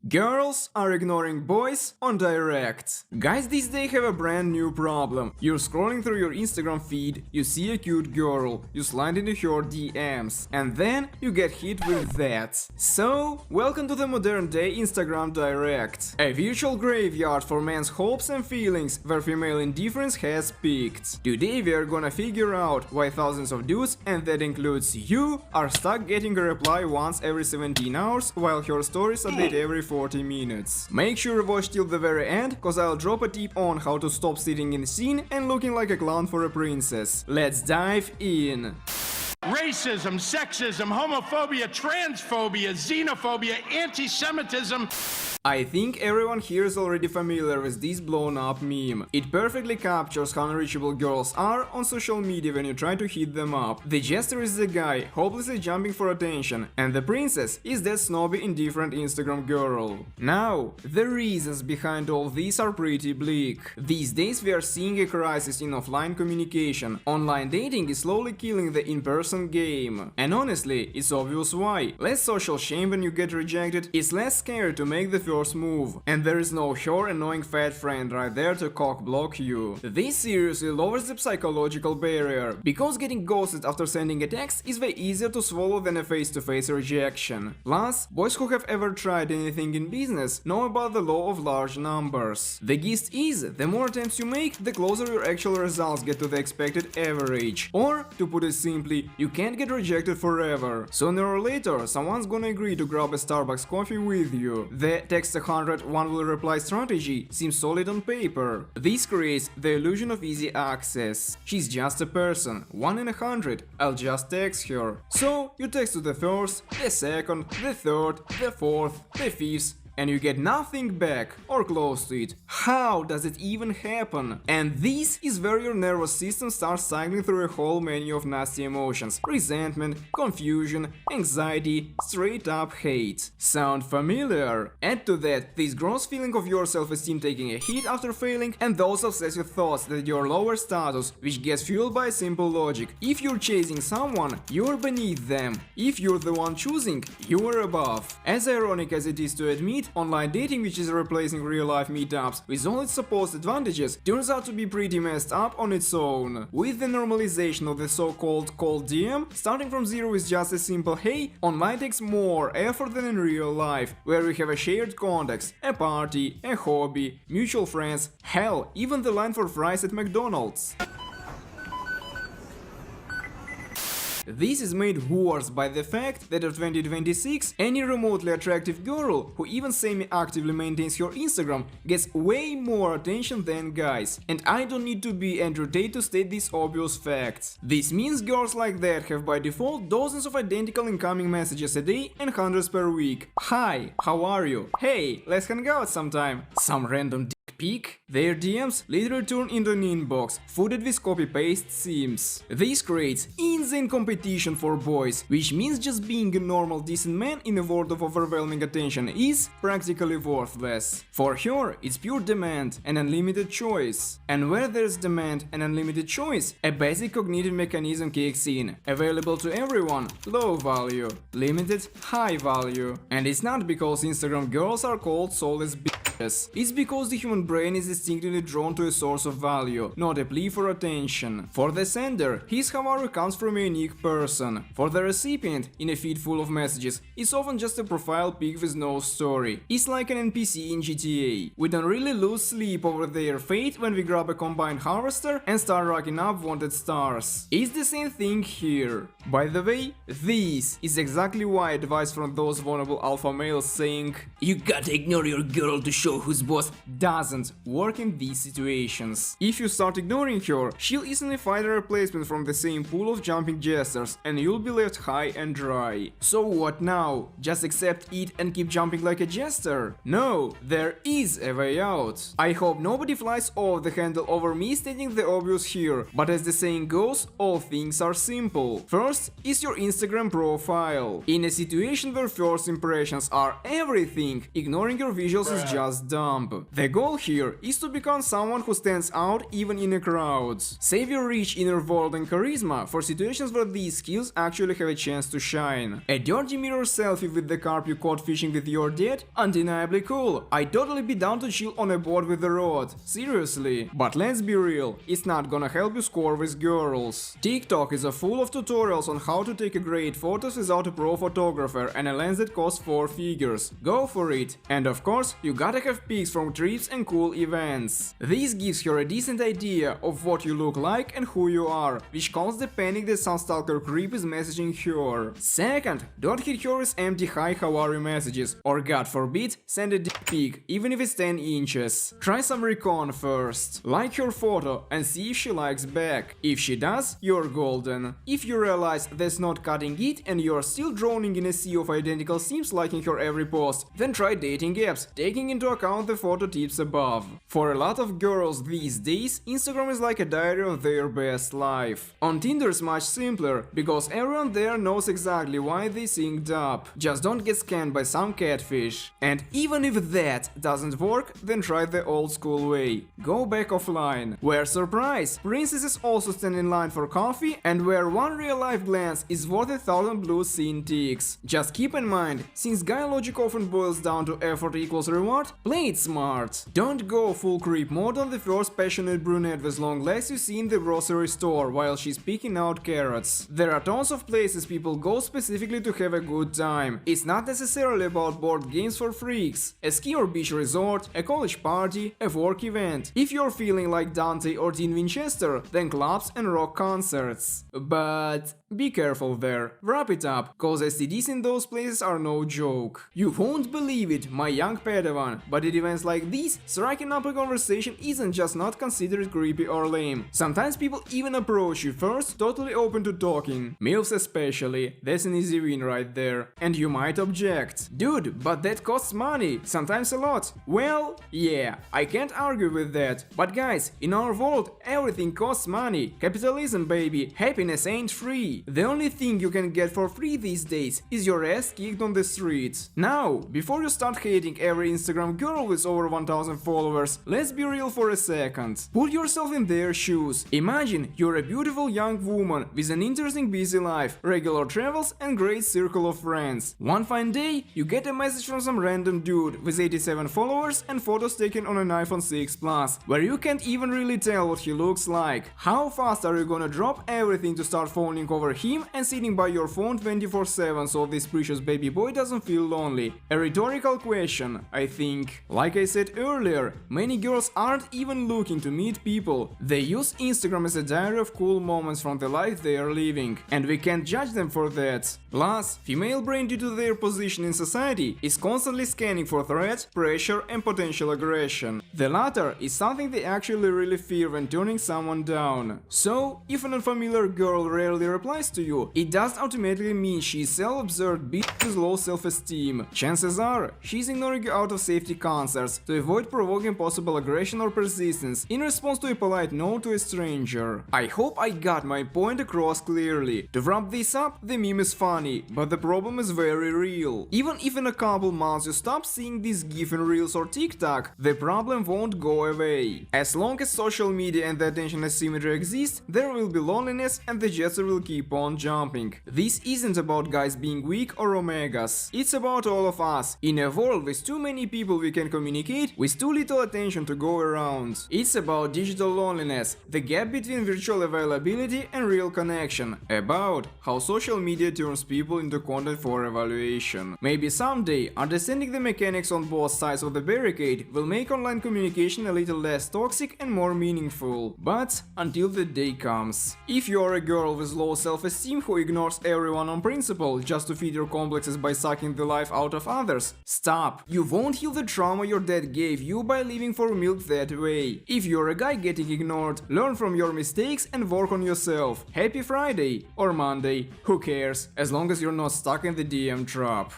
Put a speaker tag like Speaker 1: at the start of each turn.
Speaker 1: Girls are ignoring boys on direct. Guys these days have a brand new problem. You're scrolling through your Instagram feed, you see a cute girl, you slide into her DMs, and then you get hit with that. So, welcome to the modern day Instagram direct. A virtual graveyard for men's hopes and feelings where female indifference has peaked. Today we are gonna figure out why thousands of dudes, and that includes you, are stuck getting a reply once every 17 hours while her stories update every 40 minutes. Make sure to watch till the very end, cause I'll drop a tip on how to stop sitting in the scene and looking like a clown for a princess. Let's dive in.
Speaker 2: Racism, sexism, homophobia, transphobia, xenophobia, anti-Semitism.
Speaker 1: I think everyone here is already familiar with this blown up meme. It perfectly captures how unreachable girls are on social media when you try to hit them up. The jester is the guy, hopelessly jumping for attention, and the princess is that snobby, indifferent Instagram girl. Now, the reasons behind all this are pretty bleak. These days we are seeing a crisis in offline communication. Online dating is slowly killing the in-person game. And honestly, it's obvious why. Less social shame when you get rejected, it's less scary to make the first move, and there is no her annoying fat friend right there to cock block you. This seriously lowers the psychological barrier, because getting ghosted after sending a text is way easier to swallow than a face-to-face rejection. Plus, boys who have ever tried anything in business know about the law of large numbers. The gist is, the more attempts you make, the closer your actual results get to the expected average. Or, to put it simply, you can't get rejected forever. Sooner or later, someone's gonna agree to grab a Starbucks coffee with you. The text 100, one will reply strategy seems solid on paper. This creates the illusion of easy access. She's just a person, 1 in 100, I'll just text her. So you text to the first, the second, the third, the fourth, the fifth, and you get nothing back, or close to it. How does it even happen? And this is where your nervous system starts cycling through a whole menu of nasty emotions. Resentment, confusion, anxiety, straight up hate. Sound familiar? Add to that this gross feeling of your self-esteem taking a hit after failing, and those obsessive thoughts that you're lower status, which gets fueled by simple logic. If you're chasing someone, you're beneath them. If you're the one choosing, you're above. As ironic as it is to admit, online dating, which is replacing real-life meetups with all its supposed advantages, turns out to be pretty messed up on its own. With the normalization of the so-called cold DM, starting from zero is just a simple hey, online takes more effort than in real life, where we have a shared context, a party, a hobby, mutual friends, hell, even the line for fries at McDonald's. This is made worse by the fact that in 2026, any remotely attractive girl who even semi-actively maintains her Instagram gets way more attention than guys. And I don't need to be Andrew Tate to state these obvious facts. This means girls like that have by default dozens of identical incoming messages a day and hundreds per week. Hi, how are you? Hey, let's hang out sometime. Some random peak, their DMs later turn into an inbox, flooded with copy-paste seams. This creates insane competition for boys, which means just being a normal decent man in a world of overwhelming attention is practically worthless. For her, it's pure demand and unlimited choice. And where there's demand and unlimited choice, a basic cognitive mechanism kicks in. Available to everyone, low value. Limited, high value. And it's not because Instagram girls are called soulless bitches. It's because the human brain is distinctly drawn to a source of value, not a plea for attention. For the sender, his Havaru comes from a unique person. For the recipient, in a feed full of messages, it's often just a profile pic with no story. It's like an NPC in GTA. We don't really lose sleep over their fate when we grab a combined harvester and start racking up wanted stars. It's the same thing here. By the way, this is exactly why advice from those vulnerable alpha males saying "you gotta ignore your girl to show who's boss" doesn't work in these situations. If you start ignoring her, she'll easily find a replacement from the same pool of jumping jesters, and you'll be left high and dry. So what now? Just accept it and keep jumping like a jester? No, there is a way out. I hope nobody flies off the handle over me stating the obvious here, but as the saying goes, all things are simple. First is your Instagram profile. In a situation where first impressions are everything, ignoring your visuals is just just dump. The goal here is to become someone who stands out even in a crowd. Save your rich inner world and charisma for situations where these skills actually have a chance to shine. A dirty mirror selfie with the carp you caught fishing with your dad? Undeniably cool. I'd totally be down to chill on a board with a rod. Seriously. But let's be real, it's not gonna help you score with girls. TikTok is full of tutorials on how to take great photos without a pro photographer and a lens that costs 4 figures. Go for it. And of course, you gotta have pics from trips and cool events. This gives her a decent idea of what you look like and who you are, which calms the panic that some stalker creep is messaging her. Second, don't hit her with empty hi how are you messages, or god forbid, send a dick pic, even if it's 10 inches. Try some recon first. Like her photo and see if she likes back. If she does, you're golden. If you realize that's not cutting it and you're still drowning in a sea of identical sims liking her every post, then try dating apps, taking into account the photo tips above. For a lot of girls these days, Instagram is like a diary of their best life. On Tinder it's much simpler, because everyone there knows exactly why they synced up. Just don't get scammed by some catfish. And even if that doesn't work, then try the old school way. Go back offline. Where surprise! Princesses also stand in line for coffee, and where one real life glance is worth 1,000 blue scene ticks. Just keep in mind, since guy logic often boils down to effort equals reward, play it smart. Don't go full creep mode on the first passionate brunette with long legs you see in the grocery store while she's picking out carrots. There are tons of places people go specifically to have a good time. It's not necessarily about board games for freaks, a ski or beach resort, a college party, a work event. If you're feeling like Dante or Dean Winchester, then clubs and rock concerts. But be careful there. Wrap it up, cause STDs in those places are no joke. You won't believe it, my young padawan, but at events like these, striking up a conversation isn't just not considered creepy or lame. Sometimes people even approach you first, totally open to talking. MILFs especially, that's an easy win right there. And you might object. Dude, but that costs money, sometimes a lot. Well, yeah, I can't argue with that. But guys, in our world, everything costs money. Capitalism, baby, happiness ain't free. The only thing you can get for free these days is your ass kicked on the streets. Now, before you start hating every Instagram girl with over 1000 followers, let's be real for a second. Put yourself in their shoes. Imagine you're a beautiful young woman with an interesting busy life, regular travels and great circle of friends. One fine day, you get a message from some random dude with 87 followers and photos taken on an iPhone 6 Plus, where you can't even really tell what he looks like. How fast are you gonna drop everything to start phoning over him and sitting by your phone 24/7 so this precious baby boy doesn't feel lonely? A rhetorical question, I think. Like I said earlier, many girls aren't even looking to meet people. They use Instagram as a diary of cool moments from the life they are living, and we can't judge them for that. Plus, female brain, due to their position in society, is constantly scanning for threats, pressure and potential aggression. The latter is something they actually really fear when turning someone down. So, if an unfamiliar girl rarely replies to you, it doesn't automatically mean she's self-absorbed bitch with low self-esteem. Chances are, she's ignoring you out of safety concerts to avoid provoking possible aggression or persistence in response to a polite no to a stranger. I hope I got my point across clearly. To wrap this up, the meme is funny, but the problem is very real. Even if in a couple months you stop seeing this gif in Reels or TikTok, the problem won't go away. As long as social media and the attention asymmetry exist, there will be loneliness and the jester will keep on jumping. This isn't about guys being weak or omegas. It's about all of us. In a world with too many people we can communicate with too little attention to go around. It's about digital loneliness, the gap between virtual availability and real connection. About how social media turns people into content for evaluation. Maybe someday, understanding the mechanics on both sides of the barricade will make online communication a little less toxic and more meaningful. But until the day comes. If you're a girl with low self-esteem who ignores everyone on principle just to feed your complexes by sucking the life out of others, stop. You won't heal the trauma your dad gave you by living for milk that way. If you're a guy getting ignored, learn from your mistakes and work on yourself. Happy Friday or Monday, who cares, as long as you're not stuck in the DM trap.